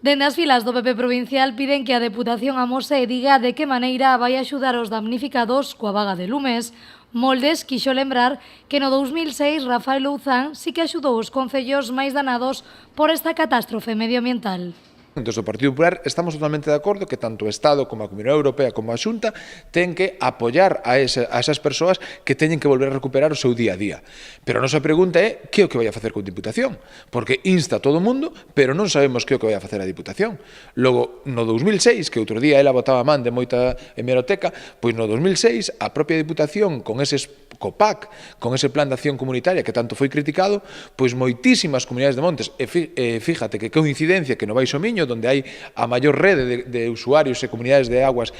Dende as filas do PP provincial piden que a Deputación amose e diga de que maneira vai axudar os damnificados coa vaga de lumes. Moldes quixo lembrar que no 2006 Rafael Louzán sí que axudou os concellos máis danados por esta catástrofe medioambiental. Desde o Partido Popular estamos totalmente de acordo que tanto o Estado como a Comunidade Europea como a Xunta ten que apoiar a esas persoas que teñen que volver a recuperar o seu día a día. Pero a nosa pregunta é que é o que vai a facer con a Diputación? Porque insta a todo o mundo, pero non sabemos que é o que vai a facer a Diputación. Logo, no 2006, que outro día ela botaba man de moita hemeroteca, pois no 2006 a propia Diputación con eses COPAC, con ese plan de acción comunitaria que tanto foi criticado, pois moitísimas comunidades de montes, e fíjate que coincidencia que no Baixo Miño, donde hai a maior rede de usuarios e comunidades de aguas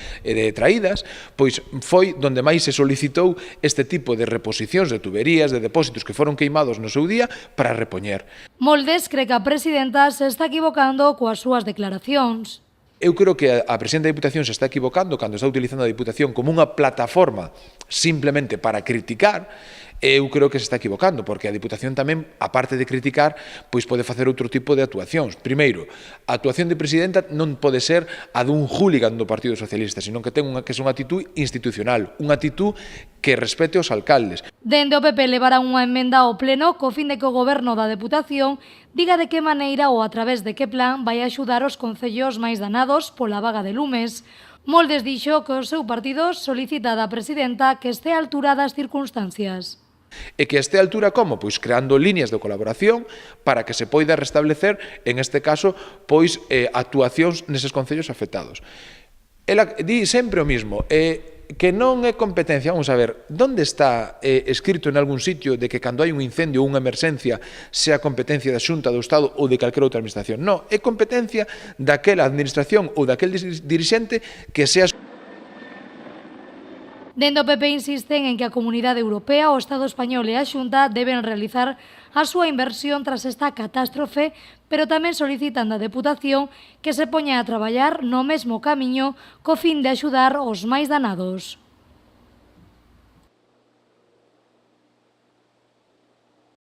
traídas, pois foi donde máis se solicitou este tipo de reposicións de tuberías, de depósitos que foron queimados no seu día para repoñer. Moldes cree que a presidenta se está equivocando coas súas declaracións. Eu creo que a presidenta da Diputación se está equivocando cando está utilizando a Diputación como unha plataforma simplemente para criticar. Eu creo que se está equivocando, porque a Diputación tamén, aparte de criticar, pois pode facer outro tipo de actuacións. Primeiro, a actuación de presidenta non pode ser a dun hooligan do Partido Socialista, senón que ten unha actitud institucional, unha actitud que respete os alcaldes. Dende o PP levará unha emenda ao Pleno co fin de que o Goberno da Deputación diga de que maneira ou a través de que plan vai axudar os concellos máis danados pola vaga de lumes. Moldes dixo que o seu partido solicita da presidenta que este á altura das circunstancias. E que este altura como? Pois creando líneas de colaboración para que se poida restablecer, en este caso, pois actuacións neses concellos afectados. Ela di sempre o mismo, que non é competencia, vamos a ver, onde está escrito en algún sitio de que cando hai un incendio ou unha emerxencia sea competencia da Xunta, do Estado ou de calquera outra administración? Non, é competencia daquela administración ou daquel dirixente que sea. Dende o PP insisten en que a Comunidade Europea, o Estado español e a Xunta deben realizar a súa inversión tras esta catástrofe, pero tamén solicitan da Deputación que se poña a traballar no mesmo camiño co fin de axudar os máis danados.